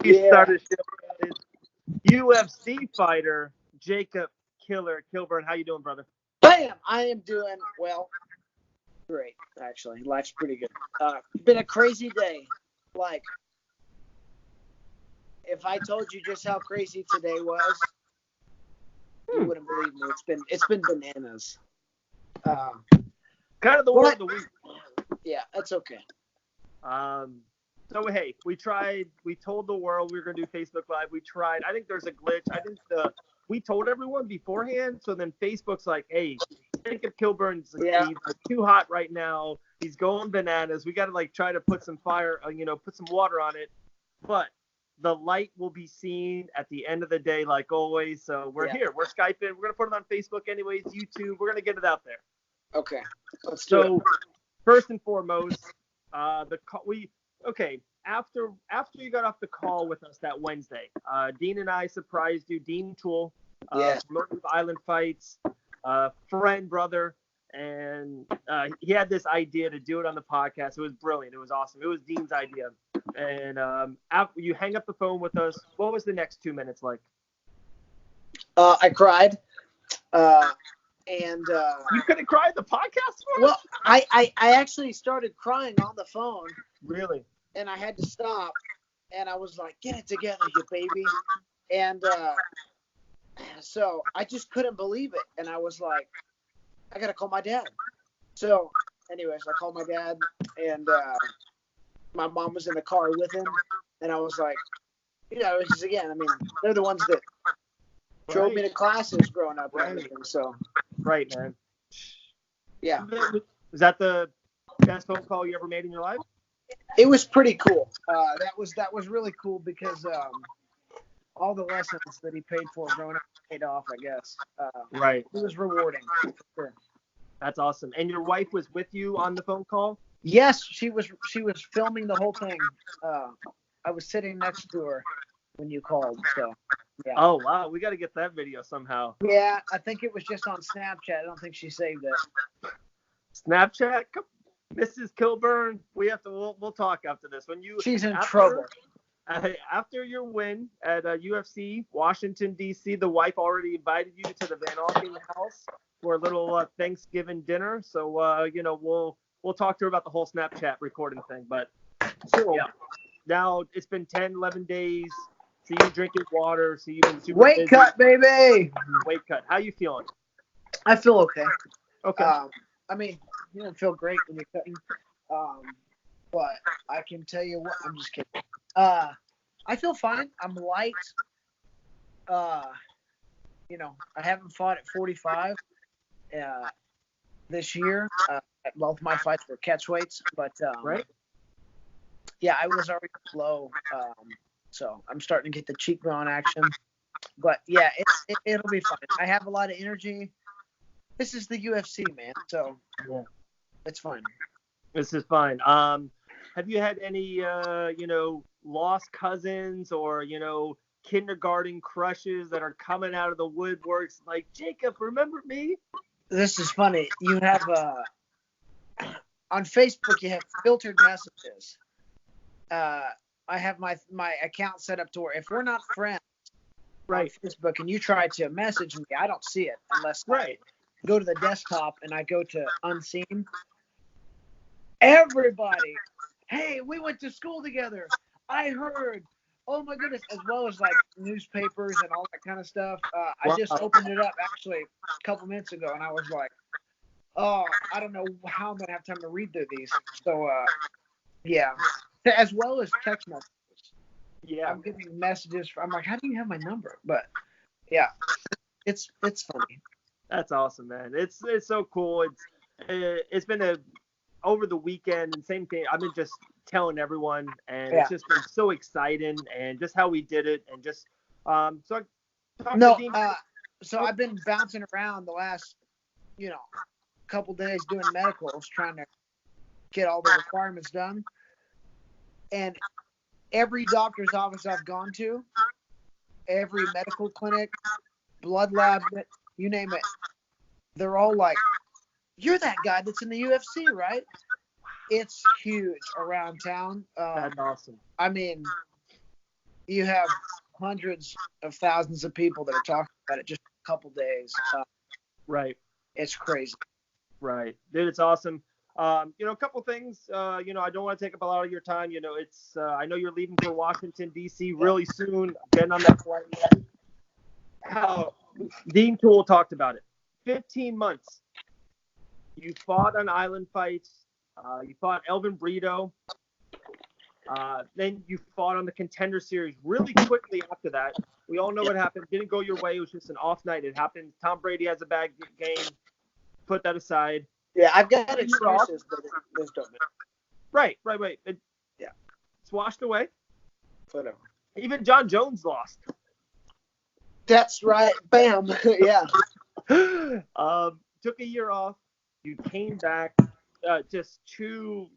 We started UFC fighter Jacob Kilburn. How you doing, brother? Bam! I am doing well. Great, actually. Life's pretty good. Been a crazy day. Like, if I told you just how crazy today was, you wouldn't believe me. It's been bananas. Kind of the word of the week. Yeah, that's okay. So hey, we told the world we were gonna do Facebook Live. We tried. I think there's a glitch. I think we told everyone beforehand, so then Facebook's like, hey, Jacob Kilburn's he's too hot right now. He's going bananas. We gotta try to put some fire, put some water on it. But the light will be seen at the end of the day, like always. So we're here. We're Skyping. We're gonna put it on Facebook anyways, YouTube. We're gonna get it out there. Okay. Let's do it. First and foremost, after you got off the call with us that Wednesday, Dean and I surprised you. Dean Tool, Motive Island Fights, friend, brother, and he had this idea to do it on the podcast. It was brilliant. It was awesome. It was Dean's idea. And after you hang up the phone with us, what was the next 2 minutes like? I cried. And you couldn't cry at the podcast for us? Well, I actually started crying on the phone. Really? And I had to stop. And I was like, get it together, you baby. And so I just couldn't believe it. And I was like, I got to call my dad. So anyways, I called my dad. And my mom was in the car with him. And I was like, it's just, again, I mean, they're the ones that drove me to classes growing up and everything. So. Right, man. Yeah. Was that the best phone call you ever made in your life? It was pretty cool. That was really cool because all the lessons that he paid for growing up paid off, I guess. Right. It was rewarding. For sure. That's awesome. And your wife was with you on the phone call? Yes, she was filming the whole thing. I was sitting next to her when you called, so. Yeah. Oh, wow. We got to get that video somehow. Yeah, I think it was just on Snapchat. I don't think she saved it. Snapchat? Mrs. Kilburn, we'll talk after this. She's in trouble. After your win at UFC, Washington, D.C., the wife already invited you to the Van Alpine house for a little Thanksgiving dinner. So, we'll talk to her about the whole Snapchat recording thing. But, yeah. Now, it's been 10, 11 days. See you drinking water. See you been super weight busy. cut, baby. Weight cut. How you feeling? I feel okay. Okay. I mean, you don't feel great when you're cutting. But I can tell you what. I'm just kidding. I feel fine. I'm light. I haven't fought at 45 this year. Both my fights were catch weights, but right. Yeah, I was already low. So I'm starting to get the cheekbone action. But, yeah, it'll be fun. I have a lot of energy. This is the UFC, man. So, it's fine. This is fine. Have you had any, lost cousins or, kindergarten crushes that are coming out of the woodworks? Like, Jacob, remember me? This is funny. You have, on Facebook, you have filtered messages. I have my account set up to where if we're not friends on Facebook and you try to message me, I don't see it unless I go to the desktop and I go to unseen. Everybody, hey, we went to school together. I heard. Oh my goodness, as well as newspapers and all that kind of stuff. I just opened it up actually a couple minutes ago and I was like, oh, I don't know how I'm gonna have time to read through these. So yeah. As well as text messages. Yeah. I'm getting messages. I'm like, how do you have my number? But, yeah, it's funny. That's awesome, man. It's so cool. It's been over the weekend and same thing. I've been just telling everyone, and it's just been so exciting and just how we did it and just so I've been bouncing around the last couple days doing medicals, trying to get all the requirements done. And every doctor's office I've gone to, every medical clinic, blood lab, you name it, they're all like, you're that guy that's in the UFC, right? It's huge around town. That's awesome. I mean, you have hundreds of thousands of people that are talking about it just a couple days. Right. It's crazy. Right. Dude, it's awesome. A couple things, I don't want to take up a lot of your time. I know you're leaving for Washington, D.C. really soon, getting on that flight. How Dean Toole talked about it. 15 months. You fought on Island Fights. You fought Elvin Brito. Then you fought on the Contender Series really quickly after that. We all know what happened. Didn't go your way. It was just an off night. It happened. Tom Brady has a bad game. Put that aside. Yeah, I've got excuses, but those don't matter. Right. It's washed away. Whatever. Even John Jones lost. That's right. Bam. Yeah. Took a year off. You came back just to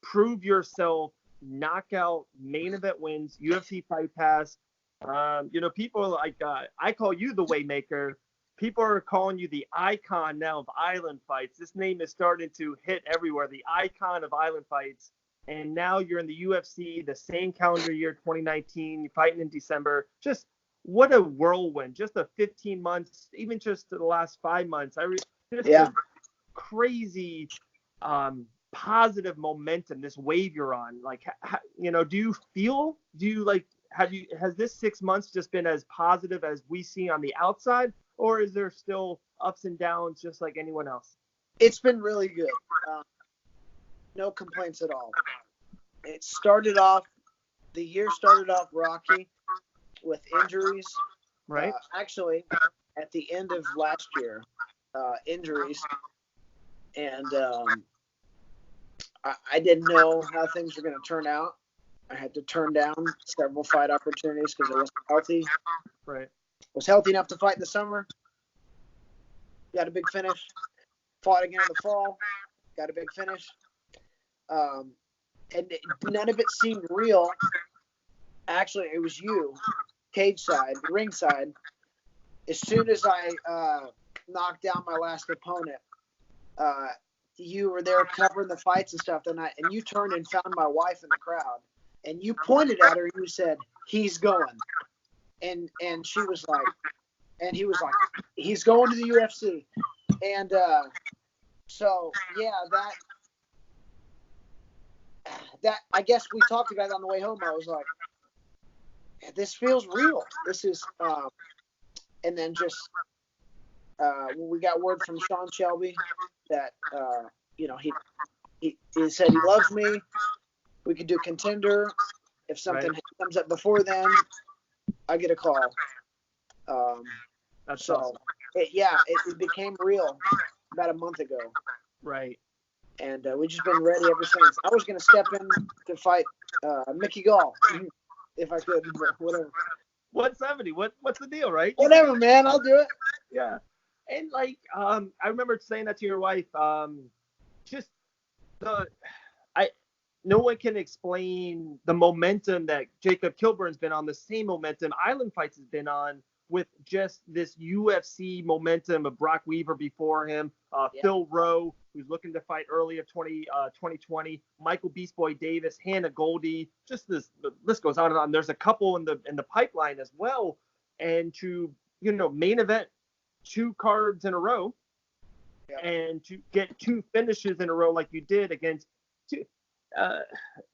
prove yourself. Knockout main event wins. UFC Fight Pass. People are like, I call you the Waymaker. People are calling you the icon now of Island Fights. This name is starting to hit everywhere. The icon of Island Fights. And now you're in the UFC, the same calendar year, 2019. You're fighting in December. Just what a whirlwind. Just the 15 months, even just the last 5 months. A crazy positive momentum, this wave you're on. Like, has this 6 months just been as positive as we see on the outside? Or is there still ups and downs just like anyone else? It's been really good. No complaints at all. The year started off rocky with injuries. Right. Actually, at the end of last year, injuries. And I didn't know how things were going to turn out. I had to turn down several fight opportunities because I wasn't healthy. Right. Was healthy enough to fight in the summer. Got a big finish. Fought again in the fall. Got a big finish. And none of it seemed real. Actually, it was you, cage side, ringside. As soon as I knocked down my last opponent, you were there covering the fights and stuff that night, and you turned and found my wife in the crowd, and you pointed at her and you said, "He's going," and she was like, and he was like, "He's going to the UFC," and so yeah, that I guess we talked about it on the way home. I was like, this feels real. This is, and then just when we got word from Sean Shelby that he said he loves me. We could do Contender. If something comes up before then, I get a call. That's so awesome. It became real about a month ago. Right. And we've just been ready ever since. I was going to step in to fight Mickey Gall if I could, but whatever. 170. What's the deal, right? Whatever, man. I'll do it. Yeah. And I remember saying that to your wife. No one can explain the momentum that Jacob Kilburn's been on. The same momentum Island Fights has been on, with just this UFC momentum of Brock Weaver before him, Phil Rowe, who's looking to fight early of 2020, Michael Beast Boy Davis, Hannah Goldie. Just the list goes on and on. There's a couple in the pipeline as well, and to main event 2 cards in a row, and to get 2 finishes in a row like you did against 2.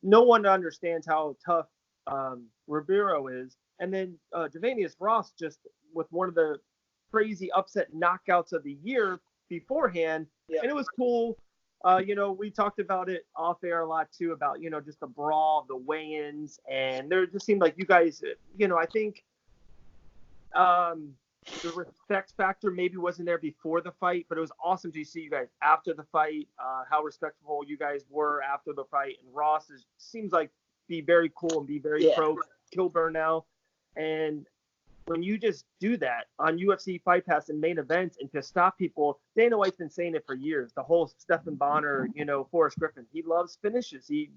No one understands how tough Ribeiro is. And then Javanius Ross, just with one of the crazy upset knockouts of the year beforehand. And it was cool. We talked about it off air a lot too, about, just the brawl, the weigh-ins. And there just seemed like you guys, I think the respect factor maybe wasn't there before the fight, but it was awesome to see you guys after the fight, how respectful you guys were after the fight. And Ross seems like be very cool and be very pro Kilburn now. And when you just do that on UFC Fight Pass and main events and to stop people, Dana White's been saying it for years. The whole Stephan Bonner, Forrest Griffin, he loves finishes. He,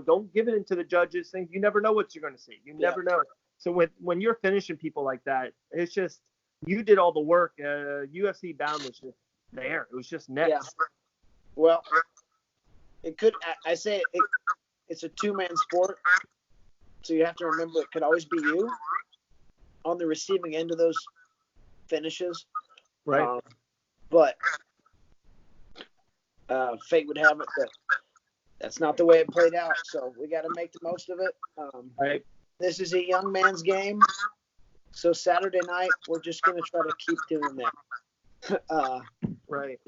don't give it into the judges thing. You never know what you're going to see. You never know. So when you're finishing people like that, it's just, you did all the work. UFC Bound was just there. It was just next. Yeah. Well, it could. I say it's a 2-man sport. So you have to remember it could always be you on the receiving end of those finishes. Right. But fate would have it that that's not the way it played out. So we got to make the most of it. Right. This is a young man's game. So Saturday night, we're just going to try to keep doing that. Right.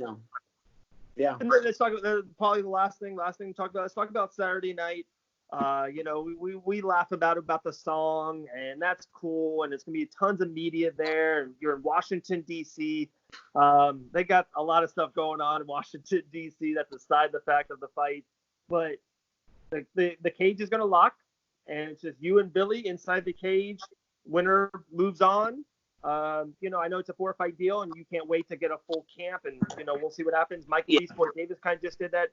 Yeah. And then let's talk about probably the last thing to talk about. Let's talk about Saturday night. We laugh about the song, and that's cool. And it's gonna be tons of media there. And you're in Washington D.C. They got a lot of stuff going on in Washington D.C. that's aside the fact of the fight, but the cage is gonna lock, and it's just you and Billy inside the cage. Winner moves on. I know it's a 4-fight deal, and you can't wait to get a full camp, and we'll see what happens. Michael Beast Boy Davis kind of just did that.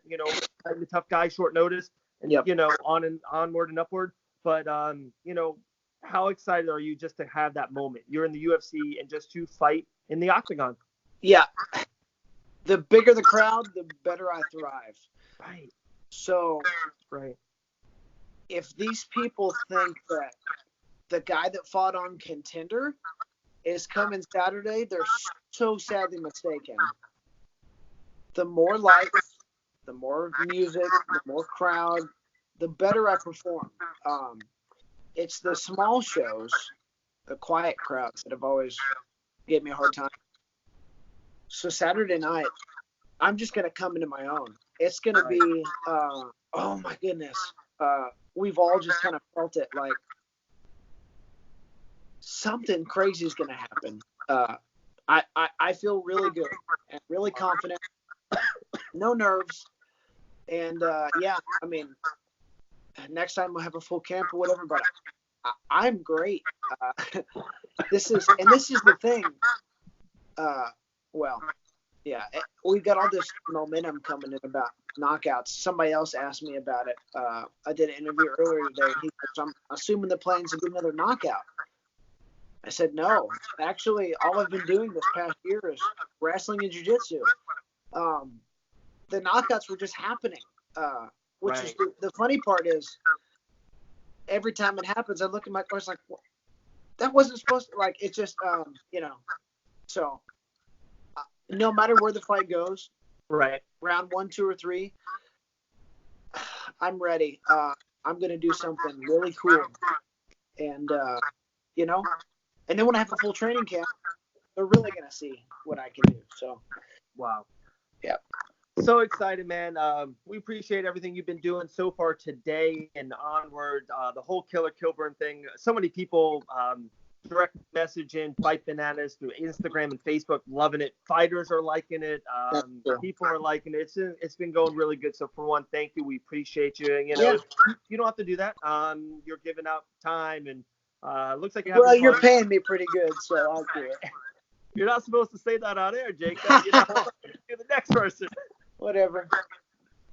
Kind of a tough guy, short notice, and onward and upward. But how excited are you just to have that moment? You're in the UFC and just to fight in the octagon. Yeah, the bigger the crowd, the better I thrive. Right. So, right. If these people think that the guy that fought on Contender is coming Saturday, they're so sadly mistaken. The more lights, the more music, the more crowd, the better I perform. It's the small shows, the quiet crowds that have always gave me a hard time. So Saturday night, I'm just going to come into my own. It's going to be, oh my goodness. We've all just kind of felt it like something crazy is going to happen. I feel really good and really confident. No nerves. And, next time we'll have a full camp or whatever, but I'm great. This is the thing. We got all this momentum coming in about knockouts. Somebody else asked me about it. I did an interview earlier today. He said, so I'm assuming the plan's to do another knockout. I said, no. Actually, all I've been doing this past year is wrestling and jiu-jitsu. The knockouts were just happening. Which is the funny part is every time it happens, I look at my coach like, that wasn't supposed to, like, it's just, so no matter where the fight goes, round 1, 2, or 3, I'm ready. I'm going to do something really cool. And, and then when I have a full training camp, they're really going to see what I can do. So, wow. Yeah. So excited, man. We appreciate everything you've been doing so far today and onward. The whole Killer Kilburn thing. So many people direct message in Fight Bananas through Instagram and Facebook, loving it. Fighters are liking it. People are liking it. It's been going really good. So for one, thank you. We appreciate you. And, you don't have to do that. You're giving out time, and looks like you're paying me pretty good, so I'll do it. You're not supposed to say that on air, Jake. You're the next person. Whatever.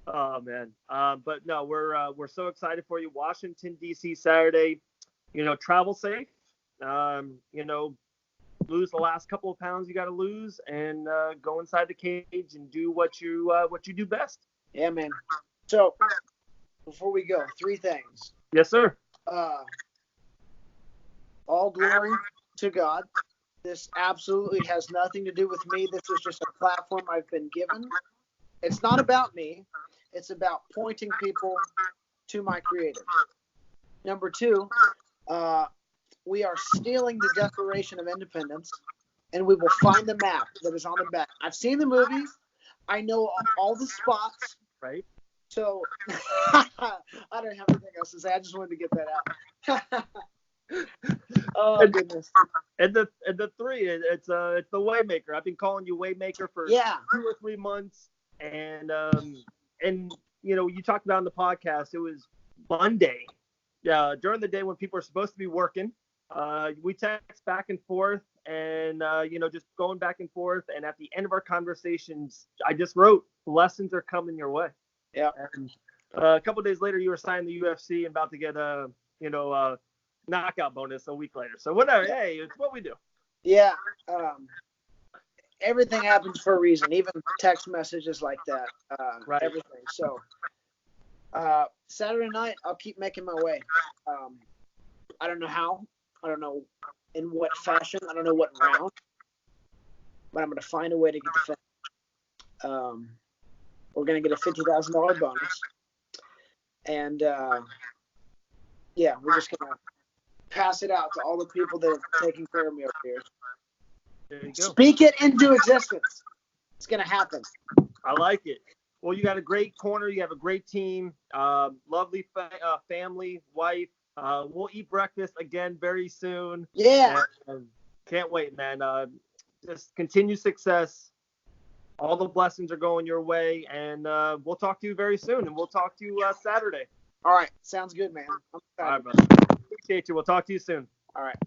Oh man. But no, we're so excited for you. Washington D.C. Saturday. Travel safe. Lose the last couple of pounds you got to lose, and go inside the cage and do what you do best. Yeah, man. So before we go, 3 things. Yes, sir. All glory to God. This absolutely has nothing to do with me. This is just a platform I've been given. It's not about me. It's about pointing people to my Creator. Number 2, we are stealing the Declaration of Independence, and we will find the map that is on the back. I've seen the movie. I know all the spots. Right. So I don't have anything else to say. I just wanted to get that out. Oh goodness. And the 3, it's the Waymaker. I've been calling you Waymaker for 2 or 3 months. And you talked about on the podcast, it was Monday. Yeah, during the day when people are supposed to be working, we text back and forth, and just going back and forth. And at the end of our conversations, I just wrote, "Blessings are coming your way." Yeah. And a couple of days later, you were signing the UFC and about to get a knockout bonus a week later. So whatever. Hey, it's what we do. Yeah. Everything happens for a reason, even text messages like that. Everything. So Saturday night, I'll keep making my way. I don't know how. I don't know in what fashion. I don't know what round. But I'm going to find a way to get the fence. We're going to get a $50,000 bonus. And, yeah, we're just going to pass it out to all the people that have taken care of me over here. There you go. Speak it into existence. It's going to happen. I like it. Well, you got a great corner. You have a great team. Lovely family, wife. We'll eat breakfast again very soon. Yeah. And can't wait, man. Just continue success. All the blessings are going your way. And we'll talk to you very soon. And we'll talk to you Saturday. All right. Sounds good, man. I'm All excited. right, brother. Appreciate you. We'll talk to you soon. All right.